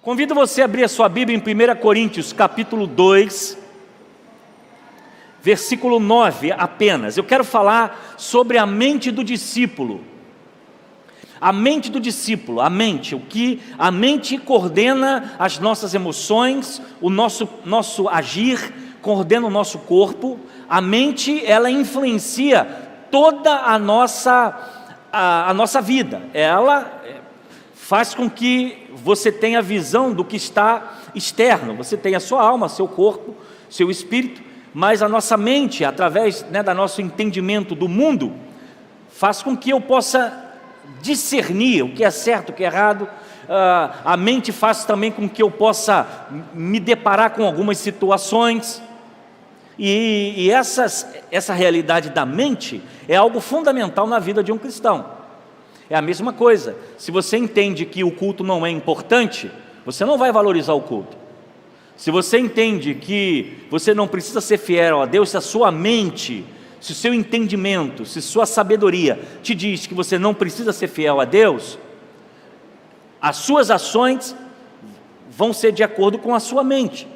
Convido você a abrir a sua Bíblia em 1 Coríntios, capítulo 2, versículo 9 apenas. Eu quero falar sobre a mente do discípulo. A mente do discípulo, a mente coordena as nossas emoções, o nosso agir, coordena o nosso corpo. A mente, ela influencia toda a nossa vida. Ela faz com que você tenha visão do que está externo. Você tem a sua alma, seu corpo, seu espírito, mas a nossa mente, através do nosso entendimento do mundo, faz com que eu possa discernir o que é certo, o que é errado. A mente faz também com que eu possa me deparar com algumas situações. E essa realidade da mente é algo fundamental na vida de um cristão. É a mesma coisa, se você entende que o culto não é importante, você não vai valorizar o culto. Se você entende que você não precisa ser fiel a Deus, se a sua mente, se o seu entendimento, se sua sabedoria te diz que você não precisa ser fiel a Deus, as suas ações vão ser de acordo com a sua mente.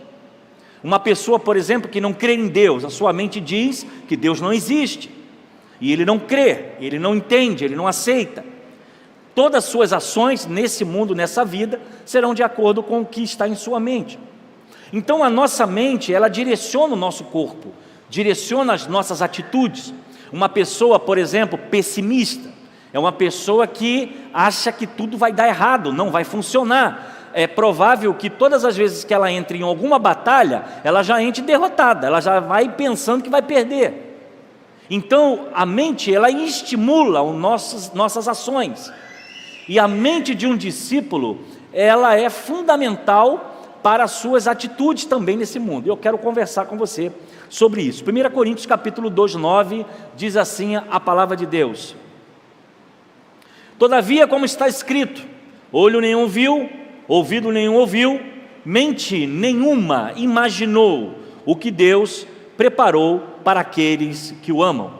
Uma pessoa, por exemplo, que não crê em Deus, a sua mente diz que Deus não existe, e ele não crê, ele não entende, ele não aceita. Todas as suas ações nesse mundo, nessa vida, serão de acordo com o que está em sua mente. Então a nossa mente, ela direciona o nosso corpo, direciona as nossas atitudes. Uma pessoa, por exemplo, pessimista, é uma pessoa que acha que tudo vai dar errado, não vai funcionar. É provável que todas as vezes que ela entre em alguma batalha, ela já entre derrotada, ela já vai pensando que vai perder. Então a mente, ela estimula nossas ações. E a mente de um discípulo, ela é fundamental para as suas atitudes também nesse mundo. Eu quero conversar com você sobre isso. 1 Coríntios capítulo 2, 9, diz assim a palavra de Deus: todavia, como está escrito, olho nenhum viu, ouvido nenhum ouviu, mente nenhuma imaginou o que Deus preparou para aqueles que o amam.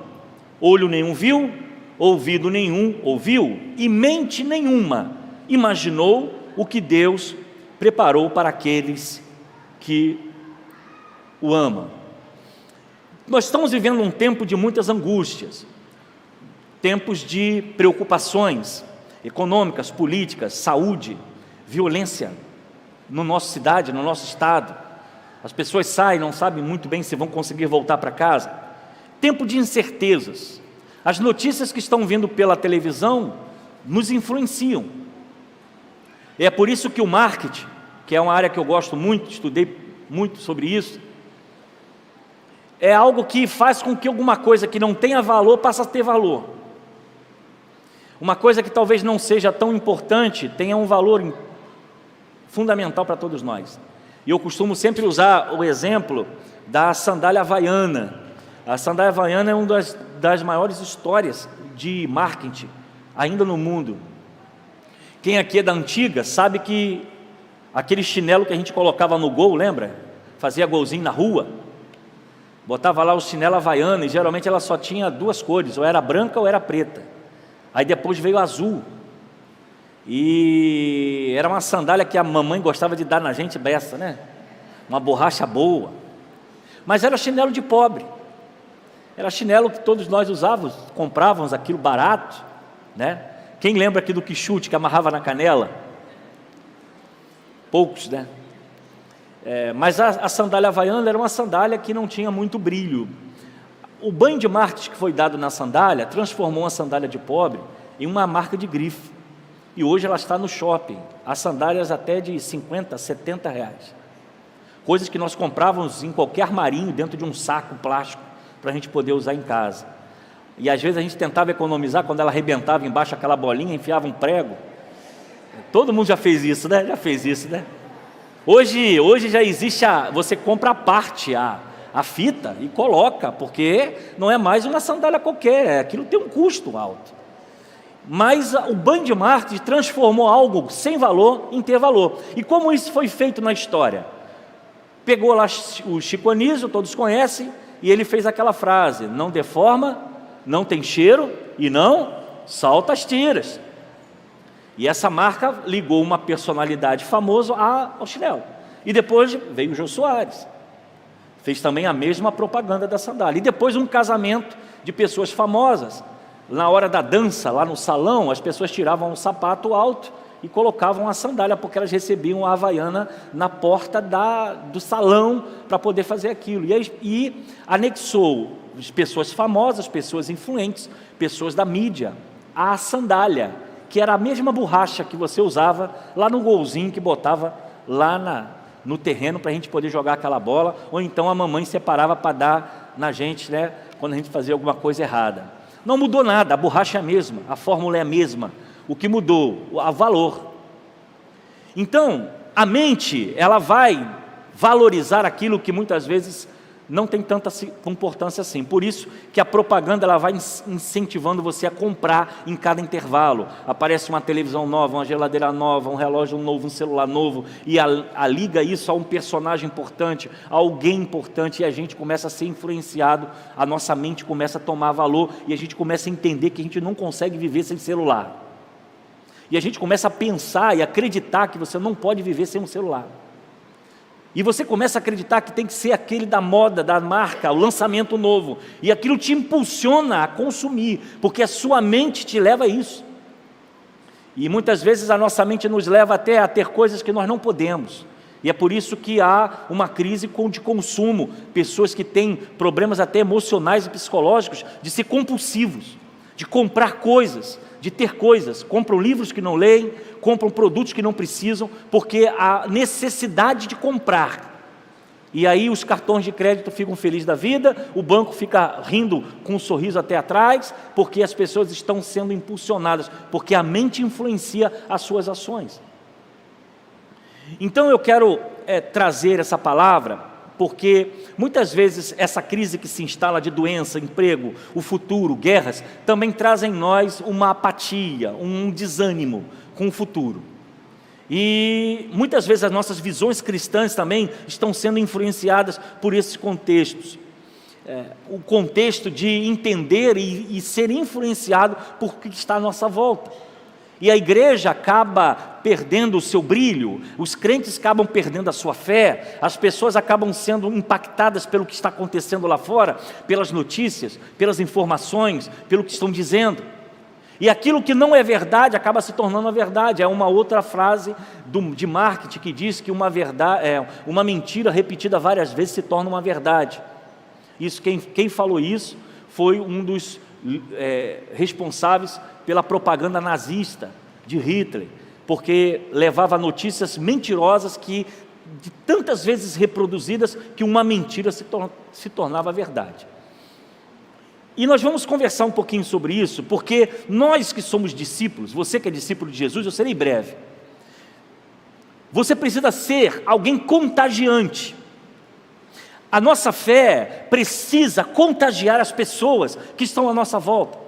Olho nenhum viu, ouvido nenhum ouviu, e mente nenhuma imaginou o que Deus preparou para aqueles que o amam. Nós estamos vivendo um tempo de muitas angústias, tempos de preocupações econômicas, políticas, saúde, violência na nossa cidade, no nosso estado. As pessoas saem, não sabem muito bem se vão conseguir voltar para casa. Tempo de incertezas. As notícias que estão vindo pela televisão nos influenciam. É por isso que o marketing, que é uma área que eu gosto muito, estudei muito sobre isso, é algo que faz com que alguma coisa que não tenha valor passe a ter valor. Uma coisa que talvez não seja tão importante tenha um valor fundamental para todos nós. E eu costumo sempre usar o exemplo da sandália havaiana. A sandália havaiana é uma das maiores histórias de marketing ainda no mundo. Quem aqui é da antiga sabe que aquele chinelo que a gente colocava no gol, lembra? Fazia golzinho na rua, botava lá o chinelo havaiana, e geralmente ela só tinha duas cores, ou era branca ou era preta. Aí depois veio azul, e era uma sandália que a mamãe gostava de dar na gente beça, né? Uma borracha boa, mas era chinelo de pobre. Era chinelo que todos nós usávamos, comprávamos aquilo barato, né? Quem lembra aqui do quichute que amarrava na canela? Poucos, né? Mas a sandália havaiana era uma sandália que não tinha muito brilho. O banho de marketing que foi dado na sandália transformou uma sandália de pobre em uma marca de grife. E hoje ela está no shopping. As sandálias até de 50, 70 reais. Coisas que nós comprávamos em qualquer armarinho, dentro de um saco plástico, para a gente poder usar em casa. E às vezes a gente tentava economizar, quando ela arrebentava embaixo aquela bolinha, enfiava um prego. Todo mundo já fez isso, né? Hoje já existe, você compra a parte, a fita e coloca, porque não é mais uma sandália qualquer, aquilo tem um custo alto. Mas o banho de marketing transformou algo sem valor em ter valor. E como isso foi feito na história? Pegou lá o Chico Anísio, todos conhecem, e ele fez aquela frase: não deforma, não tem cheiro e não salta as tiras. E essa marca ligou uma personalidade famosa ao chinelo. E depois veio o Jô Soares, fez também a mesma propaganda da sandália. E depois um casamento de pessoas famosas, na hora da dança, lá no salão, as pessoas tiravam o sapato alto e colocavam a sandália, porque elas recebiam a havaiana na porta do salão para poder fazer aquilo. E anexou as pessoas famosas, pessoas influentes, pessoas da mídia, a sandália, que era a mesma borracha que você usava lá no golzinho que botava lá no terreno para a gente poder jogar aquela bola, ou então a mamãe separava para dar na gente, né, quando a gente fazia alguma coisa errada. Não mudou nada, a borracha é a mesma, a fórmula é a mesma. O que mudou? O valor. Então, a mente, ela vai valorizar aquilo que muitas vezes não tem tanta importância assim. Por isso que a propaganda, ela vai incentivando você a comprar em cada intervalo. Aparece uma televisão nova, uma geladeira nova, um relógio novo, um celular novo, e liga isso a um personagem importante, a alguém importante, e a gente começa a ser influenciado, a nossa mente começa a tomar valor, e a gente começa a entender que a gente não consegue viver sem celular. E a gente começa a pensar e acreditar que você não pode viver sem um celular. E você começa a acreditar que tem que ser aquele da moda, da marca, o lançamento novo. E aquilo te impulsiona a consumir, porque a sua mente te leva a isso. E muitas vezes a nossa mente nos leva até a ter coisas que nós não podemos. E é por isso que há uma crise de consumo. Pessoas que têm problemas até emocionais e psicológicos de ser compulsivos, de comprar coisas, de ter coisas, compram livros que não leem, compram produtos que não precisam, porque a necessidade de comprar. E aí os cartões de crédito ficam felizes da vida, o banco fica rindo com um sorriso até atrás, porque as pessoas estão sendo impulsionadas, porque a mente influencia as suas ações. Então eu quero trazer essa palavra, porque muitas vezes essa crise que se instala de doença, emprego, o futuro, guerras, também traz em nós uma apatia, um desânimo com o futuro. E muitas vezes as nossas visões cristãs também estão sendo influenciadas por esses contextos. O contexto de entender e ser influenciado por o que está à nossa volta. E a igreja acaba perdendo o seu brilho, os crentes acabam perdendo a sua fé, as pessoas acabam sendo impactadas pelo que está acontecendo lá fora, pelas notícias, pelas informações, pelo que estão dizendo. E aquilo que não é verdade acaba se tornando a verdade. É uma outra frase de marketing que diz que uma mentira repetida várias vezes se torna uma verdade. Quem falou isso foi um dos responsáveis pela propaganda nazista de Hitler, porque levava notícias mentirosas de tantas vezes reproduzidas que uma mentira se tornava verdade. E nós vamos conversar um pouquinho sobre isso, porque nós que somos discípulos, você que é discípulo de Jesus, eu serei breve, você precisa ser alguém contagiante. A nossa fé precisa contagiar as pessoas que estão à nossa volta.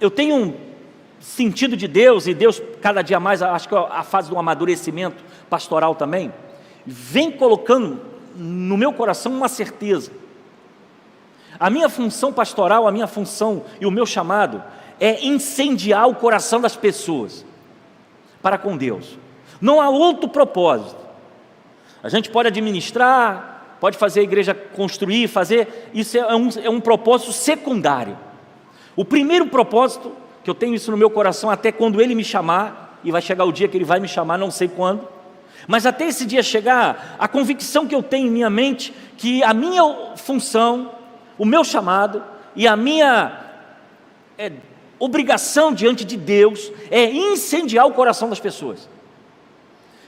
Eu tenho um sentido de Deus, e Deus cada dia mais, acho que a fase do amadurecimento pastoral também, vem colocando no meu coração uma certeza. A minha função pastoral, a minha função e o meu chamado é incendiar o coração das pessoas para com Deus. Não há outro propósito. A gente pode administrar, pode fazer a igreja construir, isso é um propósito secundário. O primeiro propósito, que eu tenho isso no meu coração até quando Ele me chamar, e vai chegar o dia que Ele vai me chamar, não sei quando, mas até esse dia chegar, a convicção que eu tenho em minha mente, que a minha função, o meu chamado e a minha obrigação diante de Deus é incendiar o coração das pessoas,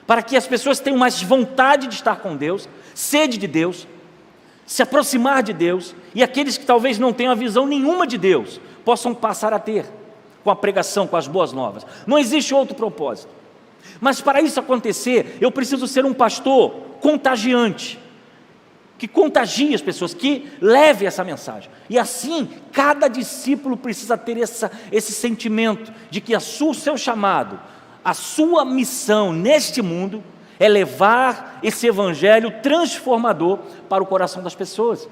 para que as pessoas tenham mais vontade de estar com Deus, sede de Deus, se aproximar de Deus, e aqueles que talvez não tenham a visão nenhuma de Deus, possam passar a ter, com a pregação, com as boas novas. Não existe outro propósito. Mas para isso acontecer, eu preciso ser um pastor contagiante, que contagie as pessoas, que leve essa mensagem. E assim, cada discípulo precisa ter esse sentimento de que o seu chamado, a sua missão neste mundo é levar esse evangelho transformador para o coração das pessoas.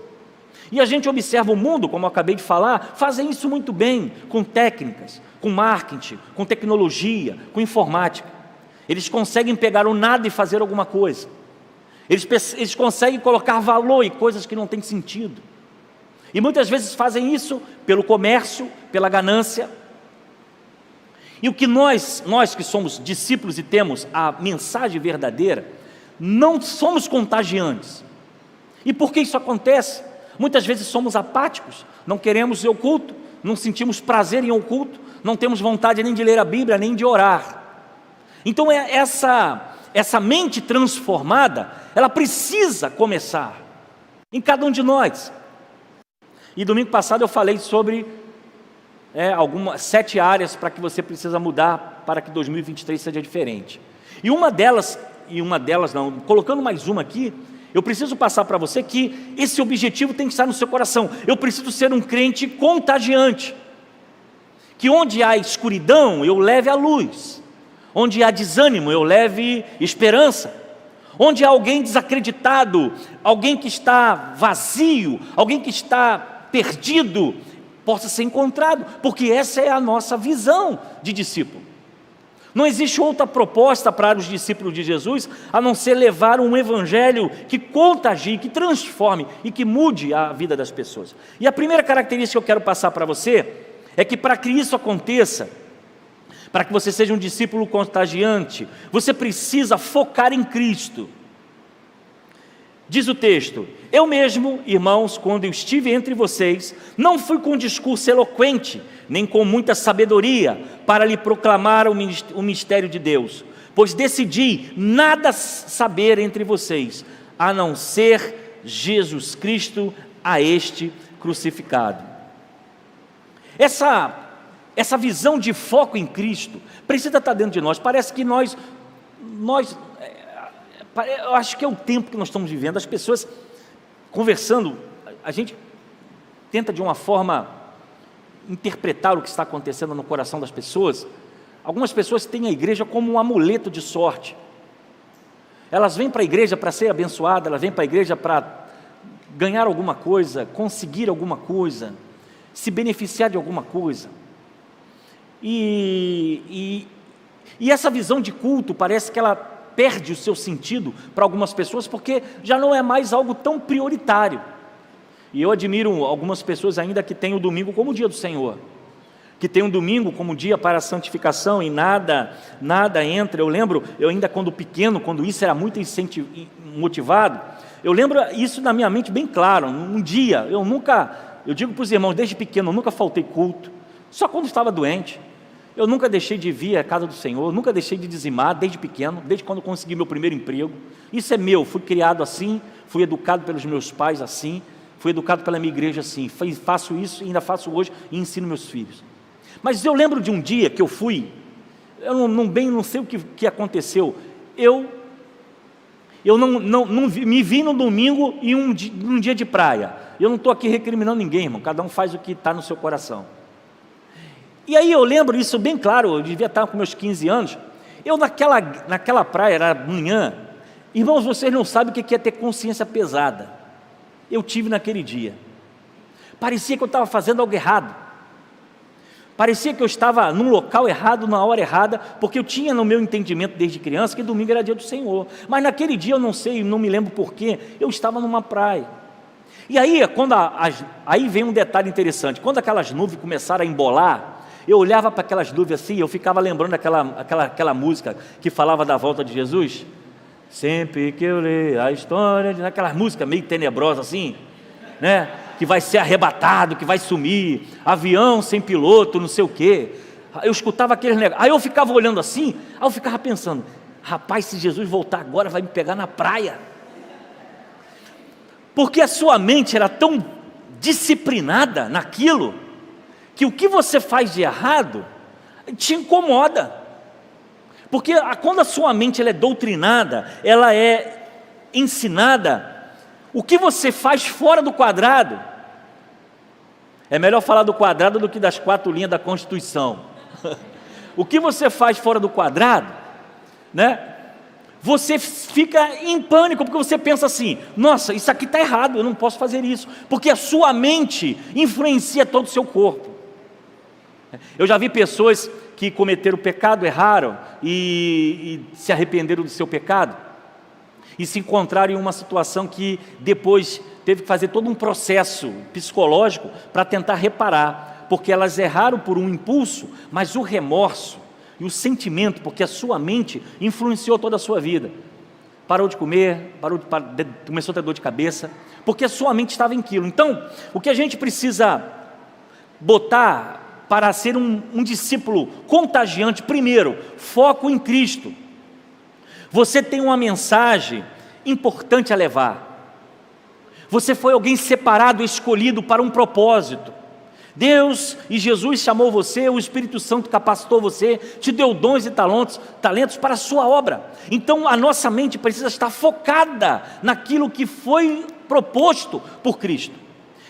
E a gente observa o mundo, como eu acabei de falar, fazem isso muito bem, com técnicas, com marketing, com tecnologia, com informática. Eles conseguem pegar o nada e fazer alguma coisa. Eles conseguem colocar valor em coisas que não têm sentido. E muitas vezes fazem isso pelo comércio, pela ganância. E o que nós que somos discípulos e temos a mensagem verdadeira, não somos contagiantes. E por que isso acontece? Muitas vezes somos apáticos, não queremos ir ao culto, não sentimos prazer em ir ao culto, não temos vontade nem de ler a Bíblia, nem de orar. Então essa mente transformada, ela precisa começar em cada um de nós. E domingo passado eu falei sobre 7 áreas para que você precisa mudar para que 2023 seja diferente. E uma delas não, colocando mais uma aqui, eu preciso passar para você que esse objetivo tem que estar no seu coração. Eu preciso ser um crente contagiante, que onde há escuridão eu leve a luz, onde há desânimo eu leve esperança, onde há alguém desacreditado, alguém que está vazio, alguém que está perdido, possa ser encontrado, porque essa é a nossa visão de discípulo. Não existe outra proposta para os discípulos de Jesus, a não ser levar um evangelho que contagie, que transforme e que mude a vida das pessoas. E a primeira característica que eu quero passar para você, é que para que isso aconteça, para que você seja um discípulo contagiante, você precisa focar em Cristo. Diz o texto: eu mesmo, irmãos, quando eu estive entre vocês, não fui com um discurso eloquente, nem com muita sabedoria, para lhe proclamar o mistério de Deus, pois decidi nada saber entre vocês, a não ser Jesus Cristo, a este crucificado. Essa visão de foco em Cristo precisa estar dentro de nós. Parece que eu acho que é o tempo que nós estamos vivendo, as pessoas conversando, a gente tenta de uma forma interpretar o que está acontecendo no coração das pessoas. Algumas pessoas têm a igreja como um amuleto de sorte. Elas vêm para a igreja para ser abençoadas, elas vêm para a igreja para ganhar alguma coisa, conseguir alguma coisa, se beneficiar de alguma coisa. E essa visão de culto parece que ela perde o seu sentido para algumas pessoas, porque já não é mais algo tão prioritário. E eu admiro algumas pessoas ainda que têm o domingo como o dia do Senhor, que tem um domingo como dia para a santificação e nada entra. Eu lembro, eu ainda quando pequeno, quando isso era muito motivado, eu lembro isso na minha mente bem claro. Um dia, eu digo para os irmãos, desde pequeno, eu nunca faltei culto, só quando estava doente. Eu nunca deixei de vir à casa do Senhor, nunca deixei de dizimar desde pequeno, desde quando eu consegui meu primeiro emprego. Isso é meu, fui criado assim, fui educado pelos meus pais assim, fui educado pela minha igreja assim, faço isso e ainda faço hoje e ensino meus filhos. Mas eu lembro de um dia que eu fui, eu não sei o que aconteceu, eu não me vi no domingo em um dia de praia. Eu não estou aqui recriminando ninguém, irmão, cada um faz o que está no seu coração. E aí eu lembro isso bem claro, eu devia estar com meus 15 anos, eu naquela praia, era manhã, irmãos, vocês não sabem o que é ter consciência pesada. Eu tive naquele dia, parecia que eu estava fazendo algo errado, parecia que eu estava num local errado, na hora errada, porque eu tinha no meu entendimento desde criança que domingo era dia do Senhor, mas naquele dia eu não sei, não me lembro porquê, eu estava numa praia. E aí, aí vem um detalhe interessante, quando aquelas nuvens começaram a embolar, eu olhava para aquelas nuvens assim, eu ficava lembrando aquela música que falava da volta de Jesus. Sempre que eu leio a história, aquelas músicas meio tenebrosas assim, né? Que vai ser arrebatado, que vai sumir, avião sem piloto, não sei o quê. Eu escutava aqueles negócios, aí eu ficava olhando assim, aí eu ficava pensando, rapaz, se Jesus voltar agora vai me pegar na praia. Porque a sua mente era tão disciplinada naquilo, que o que você faz de errado te incomoda, porque quando a sua mente ela é doutrinada, ela é ensinada, o que você faz fora do quadrado, é melhor falar do quadrado do que das 4 linhas da Constituição. O que você faz fora do quadrado, né? você fica em pânico, porque você pensa assim: nossa, isso aqui está errado, eu não posso fazer isso, porque a sua mente influencia todo o seu corpo. Eu já vi pessoas que cometeram pecado, erraram e se arrependeram do seu pecado, e se encontraram em uma situação que depois teve que fazer todo um processo psicológico para tentar reparar, porque elas erraram por um impulso, mas o remorso e o sentimento, porque a sua mente influenciou toda a sua vida. Parou de comer, começou a ter dor de cabeça, porque a sua mente estava em aquilo. Então, o que a gente precisa botar para ser um discípulo contagiante, primeiro, foco em Cristo. Você tem uma mensagem importante a levar. Você foi alguém separado, escolhido para um propósito. Deus e Jesus chamou você, o Espírito Santo capacitou você, te deu dons e talentos para a sua obra. Então a nossa mente precisa estar focada naquilo que foi proposto por Cristo.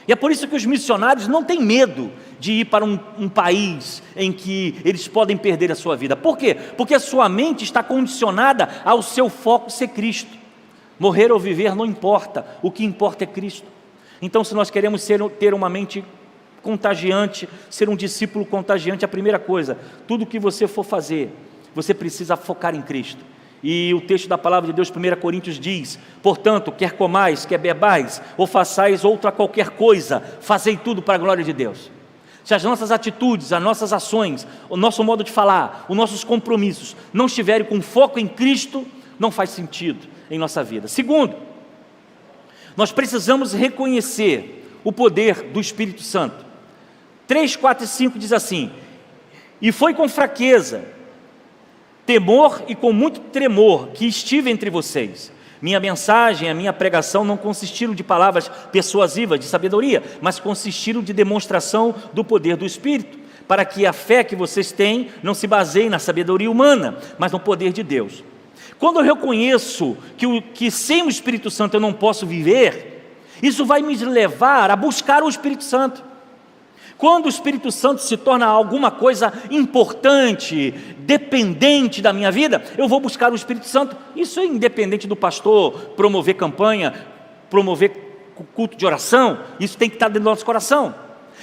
E é por isso que os missionários não têm medo de ir para um país em que eles podem perder a sua vida. Por quê? Porque a sua mente está condicionada ao seu foco ser Cristo. Morrer ou viver não importa, o que importa é Cristo. Então, se nós queremos ter uma mente contagiante, ser um discípulo contagiante, a primeira coisa, tudo que você for fazer, você precisa focar em Cristo. E o texto da palavra de Deus, 1 Coríntios diz: portanto, quer comais, quer bebais, ou façais outra qualquer coisa, fazei tudo para a glória de Deus. Se as nossas atitudes, as nossas ações, o nosso modo de falar, os nossos compromissos não estiverem com foco em Cristo, não faz sentido em nossa vida. Segundo, nós precisamos reconhecer o poder do Espírito Santo. 3, 4 e 5 diz assim: e foi com fraqueza, temor e com muito tremor que estive entre vocês. Minha mensagem, a minha pregação não consistiram de palavras persuasivas, de sabedoria, mas consistiram de demonstração do poder do Espírito, para que a fé que vocês têm não se baseie na sabedoria humana, mas no poder de Deus. Quando eu reconheço que sem o Espírito Santo eu não posso viver, isso vai me levar a buscar o Espírito Santo. Quando o Espírito Santo se torna alguma coisa importante, dependente da minha vida, eu vou buscar o Espírito Santo. Isso é independente do pastor promover campanha, promover culto de oração, isso tem que estar dentro do nosso coração.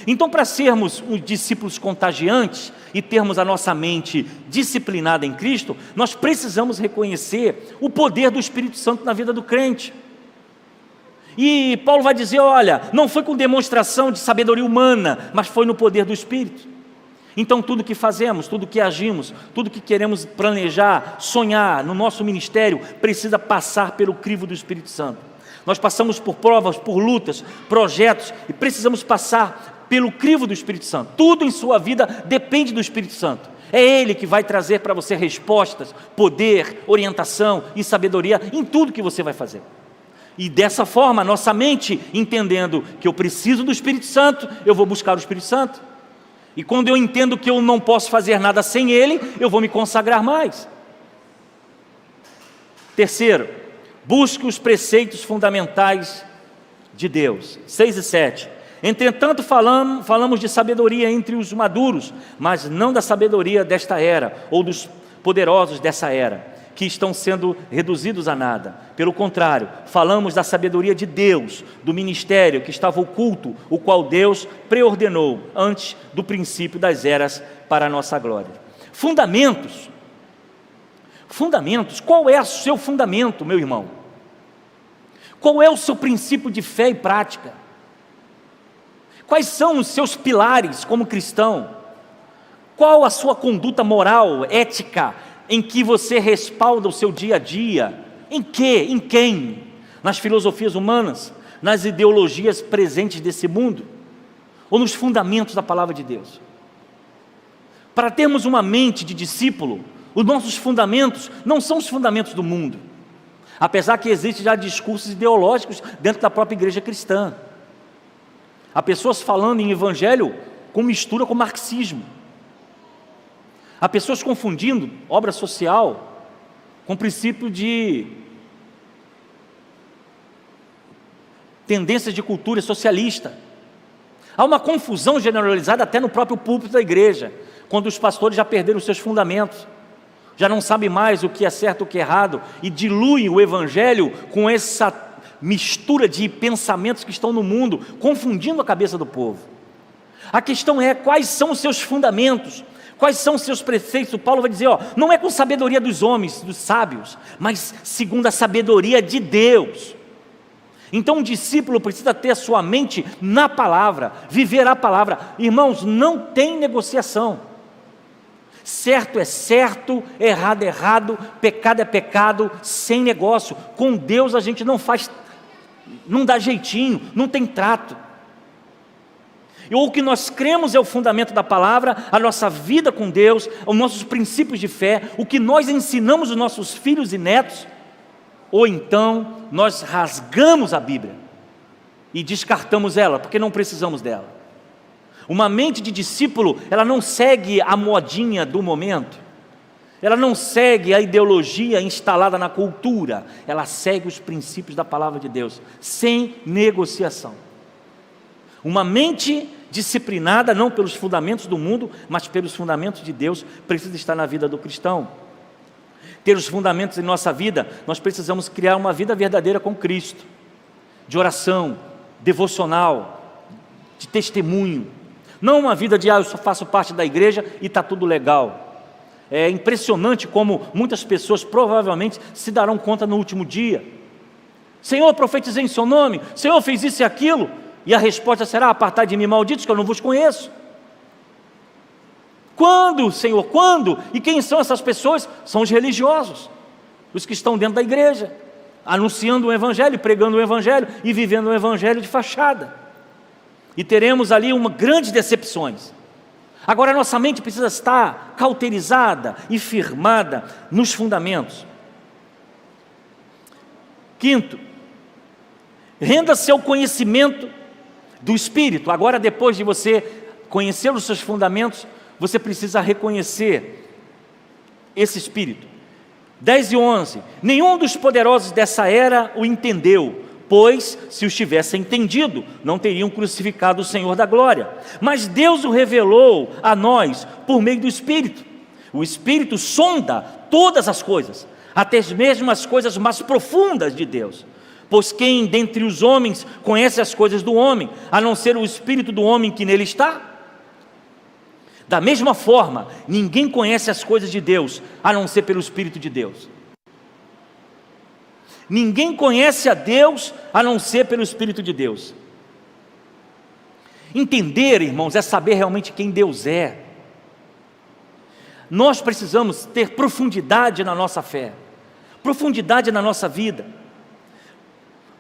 Então, para sermos os discípulos contagiantes e termos a nossa mente disciplinada em Cristo, nós precisamos reconhecer o poder do Espírito Santo na vida do crente. E Paulo vai dizer: olha, não foi com demonstração de sabedoria humana, mas foi no poder do Espírito. Então tudo que fazemos, tudo que agimos, tudo que queremos planejar, sonhar no nosso ministério, precisa passar pelo crivo do Espírito Santo. Nós passamos por provas, por lutas, projetos, e precisamos passar pelo crivo do Espírito Santo. Tudo em sua vida depende do Espírito Santo. É Ele que vai trazer para você respostas, poder, orientação e sabedoria em tudo que você vai fazer. E dessa forma, nossa mente, entendendo que eu preciso do Espírito Santo, eu vou buscar o Espírito Santo. E quando eu entendo que eu não posso fazer nada sem Ele, eu vou me consagrar mais. Terceiro, busque os preceitos fundamentais de Deus. 6 e 7. Entretanto, falamos de sabedoria entre os maduros, mas não da sabedoria desta era, ou dos poderosos dessa era, que estão sendo reduzidos a nada. Pelo contrário, falamos da sabedoria de Deus, do ministério que estava oculto, o qual Deus preordenou antes do princípio das eras para a nossa glória. Fundamentos. Qual é o seu fundamento, meu irmão? Qual é o seu princípio de fé e prática? Quais são os seus pilares como cristão? Qual a sua conduta moral, ética, em que você respalda o seu dia a dia? Em que? Em quem? Nas filosofias humanas? Nas ideologias presentes desse mundo? Ou nos fundamentos da palavra de Deus? Para termos uma mente de discípulo, os nossos fundamentos não são os fundamentos do mundo, apesar que existem já discursos ideológicos dentro da própria igreja cristã. Há pessoas falando em evangelho com mistura com marxismo. Há pessoas confundindo obra social com princípio de tendências de cultura socialista. Há uma confusão generalizada até no próprio púlpito da igreja, quando os pastores já perderam os seus fundamentos, já não sabe mais o que é certo e o que é errado, e dilui o Evangelho com essa mistura de pensamentos que estão no mundo, confundindo a cabeça do povo. A questão é, quais são os seus fundamentos? Quais são os seus preceitos? O Paulo vai dizer, não é com sabedoria dos homens, dos sábios, mas segundo a sabedoria de Deus. Então um discípulo precisa ter a sua mente na palavra, viver a palavra. Irmãos, não tem negociação. Certo é certo, errado é errado, pecado é pecado, sem negócio. Com Deus a gente não faz, não dá jeitinho, não tem trato. Ou o que nós cremos é o fundamento da palavra, a nossa vida com Deus, os nossos princípios de fé, o que nós ensinamos aos nossos filhos e netos, ou então nós rasgamos a Bíblia e descartamos ela, porque não precisamos dela. Uma mente de discípulo, ela não segue a modinha do momento, ela não segue a ideologia instalada na cultura, ela segue os princípios da palavra de Deus, sem negociação. Uma mente disciplinada, não pelos fundamentos do mundo, mas pelos fundamentos de Deus, precisa estar na vida do cristão. Ter os fundamentos em nossa vida, nós precisamos criar uma vida verdadeira com Cristo, de oração, devocional, de testemunho, não uma vida de, eu só faço parte da igreja e está tudo legal. É impressionante como muitas pessoas provavelmente se darão conta no último dia. Senhor, profetizei em seu nome, Senhor, fez isso e aquilo, e a resposta será, apartai de mim, malditos, que eu não vos conheço. Quando, Senhor, quando? E quem são essas pessoas? São os religiosos, os que estão dentro da igreja, anunciando o evangelho, pregando o evangelho e vivendo o evangelho de fachada. E teremos ali grandes decepções. Agora a nossa mente precisa estar cauterizada e firmada nos fundamentos. Quinto, renda-se ao conhecimento do Espírito. Agora, depois de você conhecer os seus fundamentos, você precisa reconhecer esse Espírito. 10 e 11, nenhum dos poderosos dessa era o entendeu, pois se os tivessem entendido, não teriam crucificado o Senhor da glória. Mas Deus o revelou a nós por meio do Espírito. O Espírito sonda todas as coisas, até mesmo as coisas mais profundas de Deus. Pois quem dentre os homens conhece as coisas do homem, a não ser o Espírito do homem que nele está? Da mesma forma, ninguém conhece as coisas de Deus, a não ser pelo Espírito de Deus. Ninguém conhece a Deus, a não ser pelo Espírito de Deus. Entender, irmãos, é saber realmente quem Deus é. Nós precisamos ter profundidade na nossa fé, profundidade na nossa vida.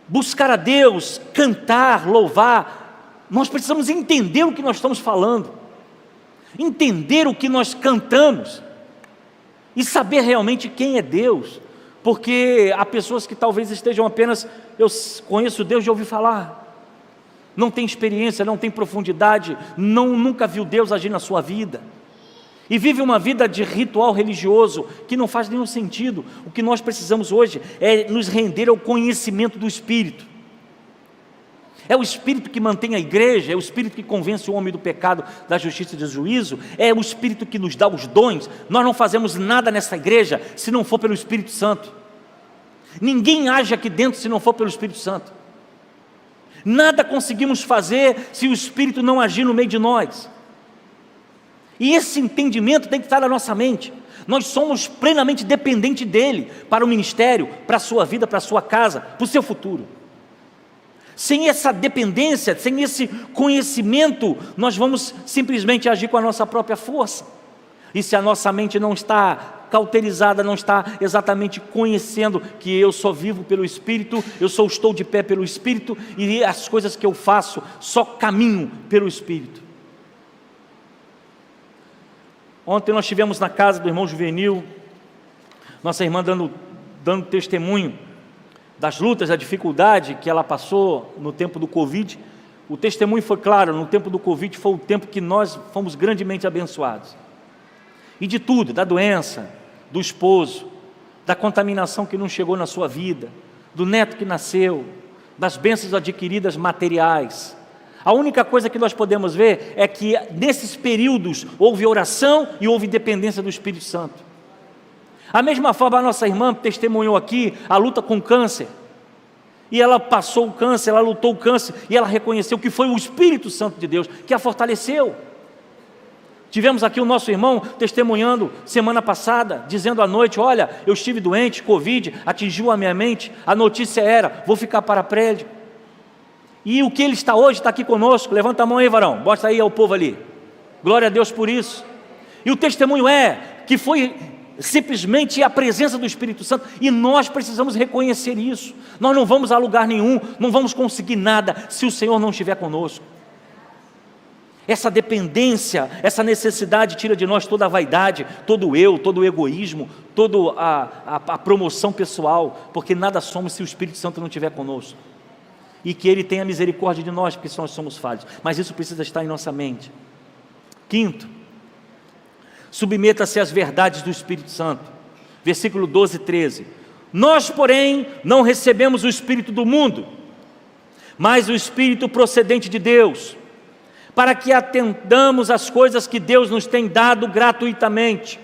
Buscar a Deus, cantar, louvar, nós precisamos entender o que nós estamos falando, entender o que nós cantamos e saber realmente quem é Deus, porque há pessoas que talvez estejam apenas, eu conheço Deus de ouvir falar, não tem experiência, não tem profundidade, nunca viu Deus agir na sua vida, e vive uma vida de ritual religioso, que não faz nenhum sentido. O que nós precisamos hoje é nos render ao conhecimento do Espírito. É o Espírito que mantém a igreja, é o Espírito que convence o homem do pecado, da justiça e do juízo, é o Espírito que nos dá os dons. Nós não fazemos nada nessa igreja se não for pelo Espírito Santo. Ninguém age aqui dentro se não for pelo Espírito Santo. Nada conseguimos fazer se o Espírito não agir no meio de nós. E esse entendimento tem que estar na nossa mente. Nós somos plenamente dependentes dele, para o ministério, para a sua vida, para a sua casa, para o seu futuro. Sem essa dependência, sem esse conhecimento, nós vamos simplesmente agir com a nossa própria força. E se a nossa mente não está cauterizada, não está exatamente conhecendo que eu só vivo pelo Espírito, estou de pé pelo Espírito, e as coisas que eu faço só caminho pelo Espírito. Ontem nós estivemos na casa do irmão Juvenil, nossa irmã dando testemunho das lutas, da dificuldade que ela passou no tempo do Covid. O testemunho foi claro, no tempo do Covid foi o tempo que nós fomos grandemente abençoados. E de tudo, da doença, do esposo, da contaminação que não chegou na sua vida, do neto que nasceu, das bênçãos adquiridas materiais. A única coisa que nós podemos ver é que nesses períodos houve oração e houve dependência do Espírito Santo. A mesma forma, a nossa irmã testemunhou aqui a luta com o câncer. E ela passou o câncer, ela lutou o câncer, e ela reconheceu que foi o Espírito Santo de Deus que a fortaleceu. Tivemos aqui o nosso irmão testemunhando semana passada, dizendo à noite: olha, eu estive doente, Covid, atingiu a minha mente, a notícia era, vou ficar paraplégico. E o que ele está hoje, está aqui conosco. Levanta a mão aí, varão, mostra aí ao povo ali. Glória a Deus por isso. E o testemunho é que foi simplesmente a presença do Espírito Santo, e nós precisamos reconhecer isso. Nós não vamos a lugar nenhum, não vamos conseguir nada se o Senhor não estiver conosco. Essa dependência, essa necessidade tira de nós toda a vaidade, todo o eu, todo o egoísmo, toda a promoção pessoal, porque nada somos se o Espírito Santo não estiver conosco. E que Ele tenha misericórdia de nós, porque nós somos falhos, mas isso precisa estar em nossa mente. Quinto, submeta-se às verdades do Espírito Santo. Versículo 12 e 13. Nós, porém, não recebemos o Espírito do mundo, mas o Espírito procedente de Deus, para que atendamos às coisas que Deus nos tem dado gratuitamente.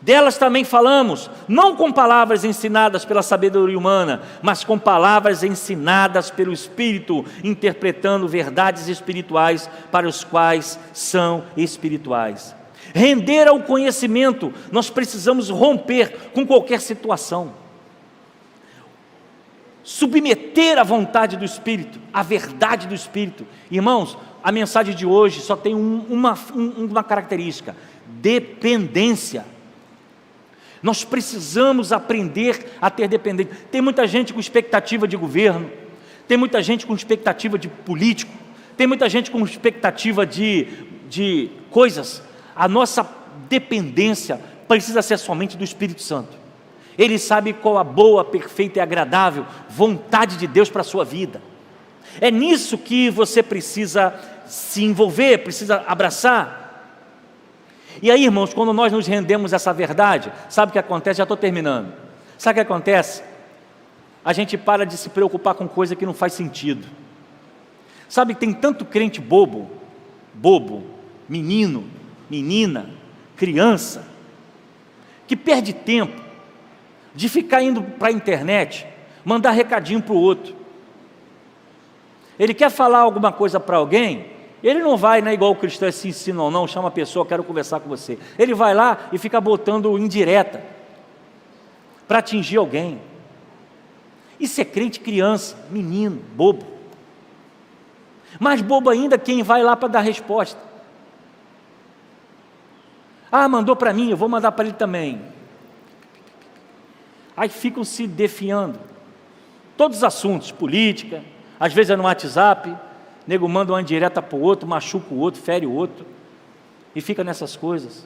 Delas também falamos, não com palavras ensinadas pela sabedoria humana, mas com palavras ensinadas pelo Espírito, interpretando verdades espirituais para os quais são espirituais. Render ao conhecimento, nós precisamos romper com qualquer situação. Submeter à vontade do Espírito, à verdade do Espírito. Irmãos, a mensagem de hoje só tem uma característica: dependência. Nós precisamos aprender a ter dependência. Tem muita gente com expectativa de governo, tem muita gente com expectativa de político, tem muita gente com expectativa de coisas. A nossa dependência precisa ser somente do Espírito Santo. Ele sabe qual a boa, perfeita e agradável vontade de Deus para a sua vida. É nisso que você precisa se envolver, precisa abraçar. E aí, irmãos, quando nós nos rendemos a essa verdade, sabe o que acontece? Já estou terminando. Sabe o que acontece? A gente para de se preocupar com coisa que não faz sentido. Sabe, tem tanto crente bobo, menino, menina, criança, que perde tempo de ficar indo para a internet, mandar recadinho para o outro. Ele quer falar alguma coisa para alguém, ele não vai, né, igual o cristão se ensina ou não, chama a pessoa, quero conversar com você. Ele vai lá e fica botando indireta para atingir alguém. Isso é crente criança, menino, bobo. Mais bobo ainda quem vai lá para dar resposta. Ah, mandou para mim, eu vou mandar para ele também. Aí ficam se defiando. Todos os assuntos, política, às vezes é no WhatsApp, nego manda uma indireta para o outro, machuca o outro, fere o outro, e fica nessas coisas.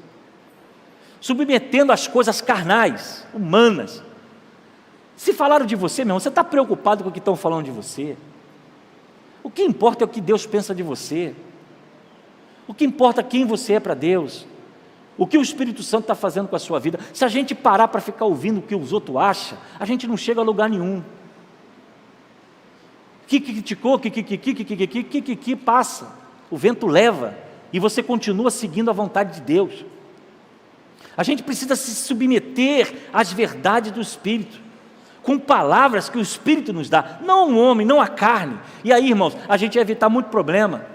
Submetendo as coisas carnais, humanas. Se falaram de você, meu irmão, você está preocupado com o que estão falando de você? O que importa é o que Deus pensa de você. O que importa é quem você é para Deus. O que o Espírito Santo está fazendo com a sua vida. Se a gente parar para ficar ouvindo o que os outros acham, a gente não chega a lugar nenhum. Que criticou, que passa. O vento leva e você continua seguindo a vontade de Deus. A gente precisa se submeter às verdades do Espírito, com palavras que o Espírito nos dá, não o homem, não a carne. E aí, irmãos, a gente ia evitar muito problema.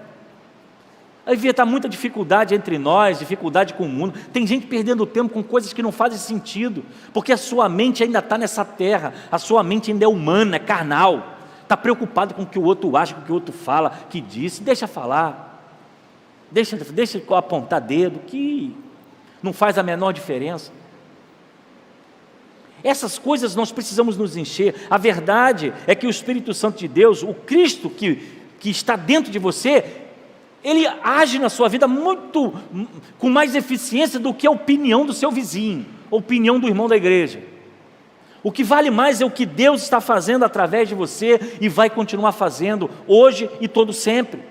Havia muita dificuldade entre nós, dificuldade com o mundo. Tem gente perdendo tempo com coisas que não fazem sentido, porque a sua mente ainda está nessa terra, a sua mente ainda é humana, é carnal, está preocupado com o que o outro acha, com o que o outro fala, que disse. Deixa falar, deixa apontar dedo, que não faz a menor diferença. Essas coisas nós precisamos nos encher. A verdade é que o Espírito Santo de Deus, o Cristo que está dentro de você, ele age na sua vida com mais eficiência do que a opinião do seu vizinho, a opinião do irmão da igreja. O que vale mais é o que Deus está fazendo através de você e vai continuar fazendo hoje e todo sempre.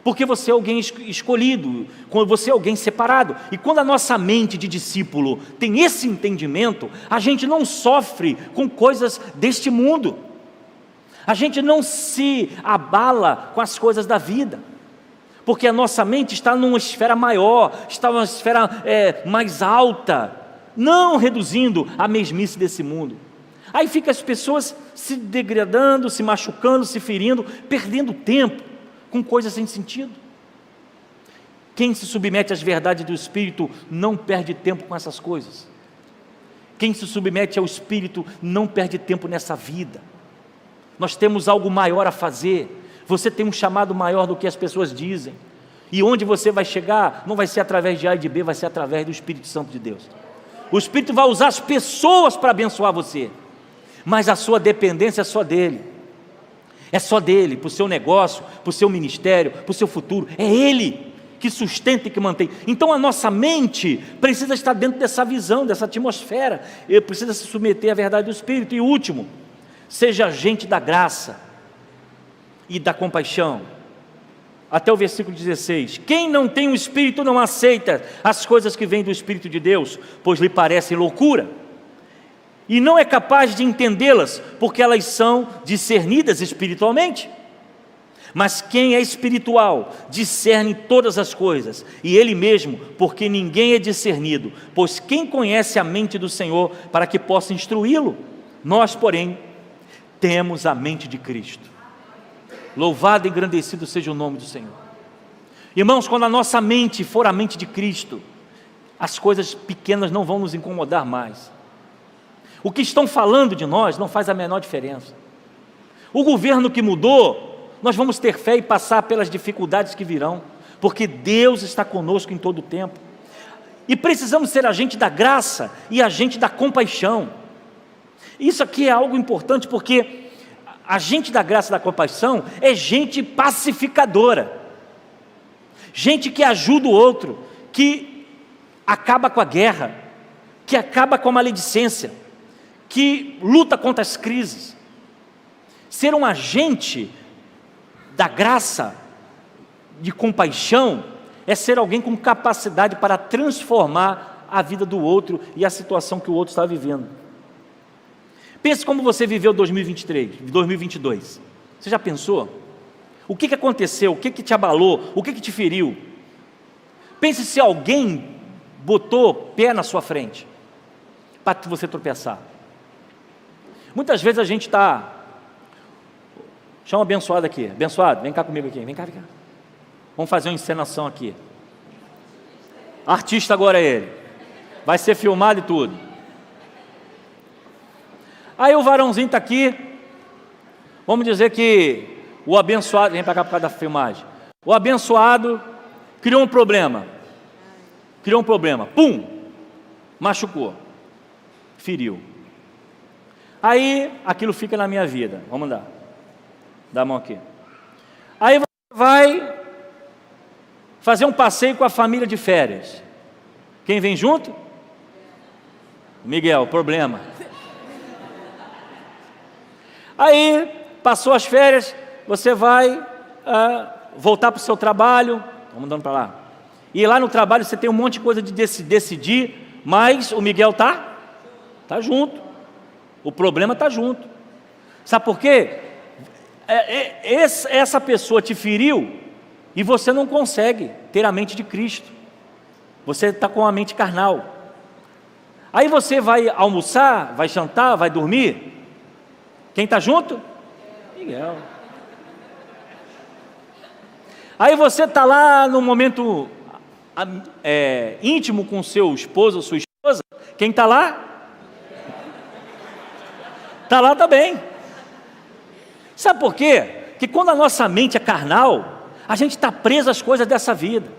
Porque você é alguém escolhido, você é alguém separado. E quando a nossa mente de discípulo tem esse entendimento, a gente não sofre com coisas deste mundo. A gente não se abala com as coisas da vida. Porque a nossa mente está numa esfera maior, está numa esfera mais alta, não reduzindo a mesmice desse mundo. Aí fica as pessoas se degradando, se machucando, se ferindo, perdendo tempo com coisas sem sentido. Quem se submete às verdades do Espírito não perde tempo com essas coisas. Quem se submete ao Espírito não perde tempo nessa vida. Nós temos algo maior a fazer. Você tem um chamado maior do que as pessoas dizem. E onde você vai chegar, não vai ser através de A e de B, vai ser através do Espírito Santo de Deus. O Espírito vai usar as pessoas para abençoar você, mas a sua dependência é só dele. É só dele, para o seu negócio, para o seu ministério, para o seu futuro. É ele que sustenta e que mantém. Então a nossa mente precisa estar dentro dessa visão, dessa atmosfera. Precisa se submeter à verdade do Espírito. E último, seja agente da graça e da compaixão. Até o versículo 16. Quem não tem o Espírito não aceita as coisas que vêm do Espírito de Deus, pois lhe parecem loucura, e não é capaz de entendê-las, porque elas são discernidas espiritualmente. Mas quem é espiritual discerne todas as coisas, e ele mesmo, porque ninguém é discernido, pois quem conhece a mente do Senhor para que possa instruí-lo? Nós, porém, temos a mente de Cristo. Louvado e engrandecido seja o nome do Senhor. Irmãos, quando a nossa mente for a mente de Cristo, as coisas pequenas não vão nos incomodar mais. O que estão falando de nós não faz a menor diferença. O governo que mudou, nós vamos ter fé e passar pelas dificuldades que virão, porque Deus está conosco em todo o tempo. E precisamos ser agente da graça e agente da compaixão. Isso aqui é algo importante, porque agente da graça e da compaixão é gente pacificadora, gente que ajuda o outro, que acaba com a guerra, que acaba com a maledicência, que luta contra as crises. Ser um agente da graça, de compaixão, é ser alguém com capacidade para transformar a vida do outro e a situação que o outro está vivendo. Pense como você viveu 2023, 2022. Você já pensou? O que aconteceu? O que te abalou? O que te feriu? Pense se alguém botou pé na sua frente para você tropeçar. Muitas vezes a gente está... Chama o abençoado aqui. Abençoado, vem cá comigo aqui. Vem cá, vem cá. Vamos fazer uma encenação aqui. Artista agora é ele. Vai ser filmado e tudo. Aí o varãozinho está aqui. Vamos dizer que o abençoado... Vem para cá por causa da filmagem. O abençoado criou um problema. Pum! Machucou. Feriu. Aí aquilo fica na minha vida. Vamos dar. Dá a mão aqui. Aí você vai fazer um passeio com a família de férias. Quem vem junto? Miguel, problema. Aí, passou as férias, você vai voltar para o seu trabalho. Vamos dando para lá. E lá no trabalho você tem um monte de coisa de decidir, mas o Miguel está junto. O problema está junto. Sabe por quê? Essa pessoa te feriu e você não consegue ter a mente de Cristo. Você está com a mente carnal. Aí você vai almoçar, vai jantar, vai dormir. Quem está junto? Miguel. Aí você está lá no momento íntimo com seu esposo ou sua esposa. Quem está lá? Está lá também. Sabe por quê? Que quando a nossa mente é carnal, a gente está preso às coisas dessa vida.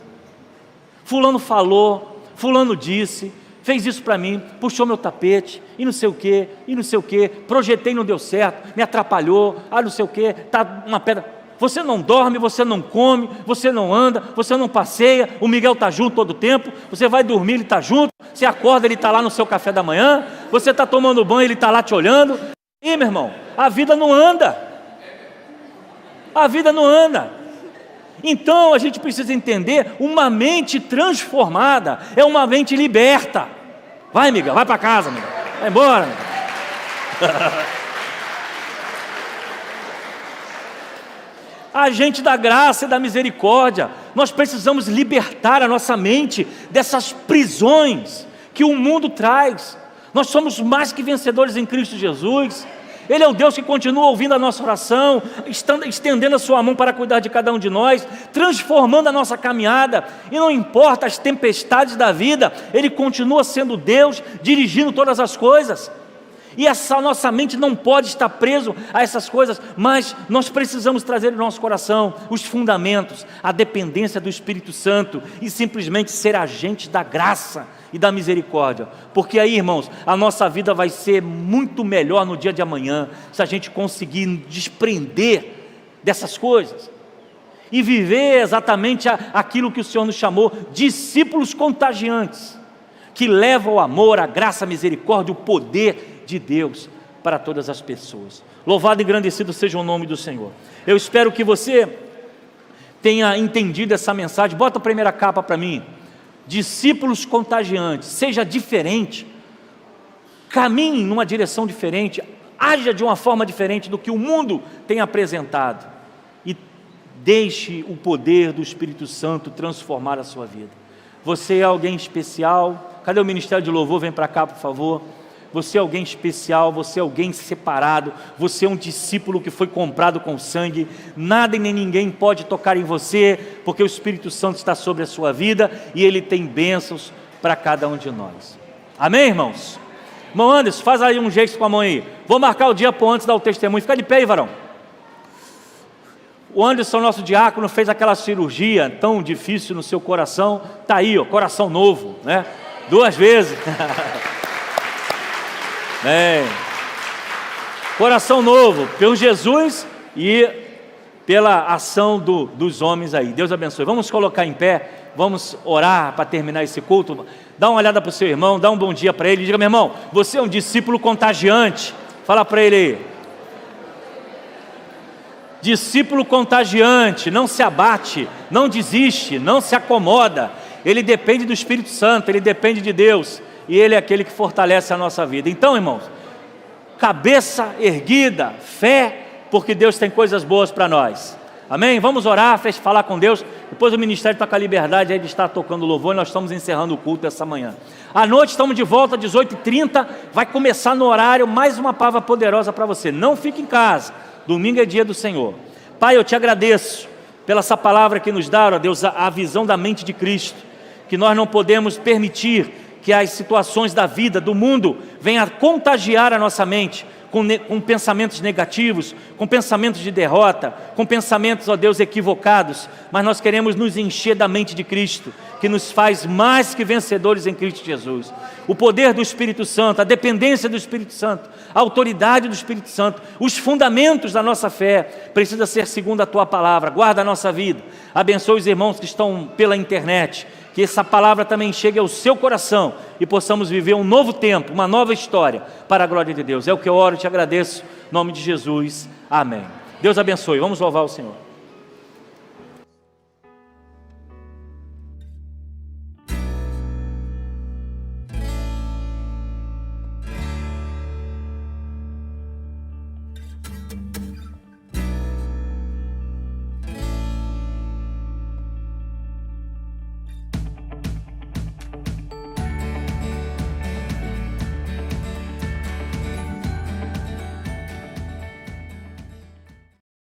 Fulano falou, fulano disse, fez isso para mim, puxou meu tapete, e não sei o que, projetei, não deu certo, me atrapalhou, não sei o que, está uma pedra. Você não dorme, você não come, você não anda, você não passeia, o Miguel está junto todo o tempo, você vai dormir, ele está junto, você acorda, ele está lá no seu café da manhã, você está tomando banho, ele está lá te olhando. E meu irmão, a vida não anda. A vida não anda. Então a gente precisa entender, uma mente transformada é uma mente liberta. Vai, amiga, vai para casa, amiga. Vai embora, amiga. Agente da graça e da misericórdia. Nós precisamos libertar a nossa mente dessas prisões que o mundo traz. Nós somos mais que vencedores em Cristo Jesus. Ele é o Deus que continua ouvindo a nossa oração, estendendo a sua mão para cuidar de cada um de nós, transformando a nossa caminhada, e não importa as tempestades da vida, Ele continua sendo Deus, dirigindo todas as coisas. E essa nossa mente não pode estar preso a essas coisas, mas nós precisamos trazer no nosso coração os fundamentos, a dependência do Espírito Santo, e simplesmente ser agentes da graça e da misericórdia, porque aí, irmãos, a nossa vida vai ser muito melhor no dia de amanhã, se a gente conseguir desprender dessas coisas, e viver exatamente aquilo que o Senhor nos chamou, discípulos contagiantes, que levam o amor, a graça, a misericórdia, o poder de Deus para todas as pessoas. Louvado e engrandecido seja o nome do Senhor. Eu espero que você tenha entendido essa mensagem. Bota a primeira capa para mim. Discípulos contagiantes. Seja diferente, caminhe numa direção diferente, haja de uma forma diferente do que o mundo tem apresentado, e deixe o poder do Espírito Santo transformar a sua vida. Você é alguém especial. Cadê o Ministério de Louvor? Vem para cá, por favor. Você é alguém especial, você é alguém separado, você é um discípulo que foi comprado com sangue. Nada e nem ninguém pode tocar em você, porque o Espírito Santo está sobre a sua vida, e Ele tem bênçãos para cada um de nós. Amém, irmãos? Irmão Anderson, faz aí um gesto com a mão aí. Vou marcar o dia para antes dar o testemunho. Fica de pé aí, varão. O Anderson, nosso diácono, fez aquela cirurgia tão difícil no seu coração. Está aí, ó, coração novo, né? 2 vezes. Coração novo, pelo Jesus e pela ação dos homens aí. Deus abençoe. Vamos colocar em pé, vamos orar para terminar esse culto. Dá uma olhada para o seu irmão, dá um bom dia para ele. Diga: meu irmão, você é um discípulo contagiante. Fala para ele aí. Discípulo contagiante, não se abate, não desiste, não se acomoda. Ele depende do Espírito Santo, ele depende de Deus, e Ele é aquele que fortalece a nossa vida. Então, irmãos, cabeça erguida, fé, porque Deus tem coisas boas para nós. Amém? Vamos orar, falar com Deus. Depois o ministério está com a liberdade aí de estar tocando louvor, e nós estamos encerrando o culto essa manhã. À noite estamos de volta, 18h30, vai começar no horário mais uma palavra poderosa para você. Não fique em casa, domingo é dia do Senhor. Pai, eu te agradeço pela essa palavra que nos dá, ó Deus, a visão da mente de Cristo, que nós não podemos permitir que as situações da vida, do mundo, venham a contagiar a nossa mente com pensamentos negativos, com pensamentos de derrota, com pensamentos, ó Deus, equivocados, mas nós queremos nos encher da mente de Cristo, que nos faz mais que vencedores em Cristo Jesus. O poder do Espírito Santo, a dependência do Espírito Santo, a autoridade do Espírito Santo, os fundamentos da nossa fé, precisa ser segundo a Tua palavra. Guarda a nossa vida, abençoe os irmãos que estão pela internet, que essa palavra também chegue ao seu coração e possamos viver um novo tempo, uma nova história para a glória de Deus. É o que eu oro e te agradeço, em nome de Jesus, amém. Deus abençoe, vamos louvar o Senhor.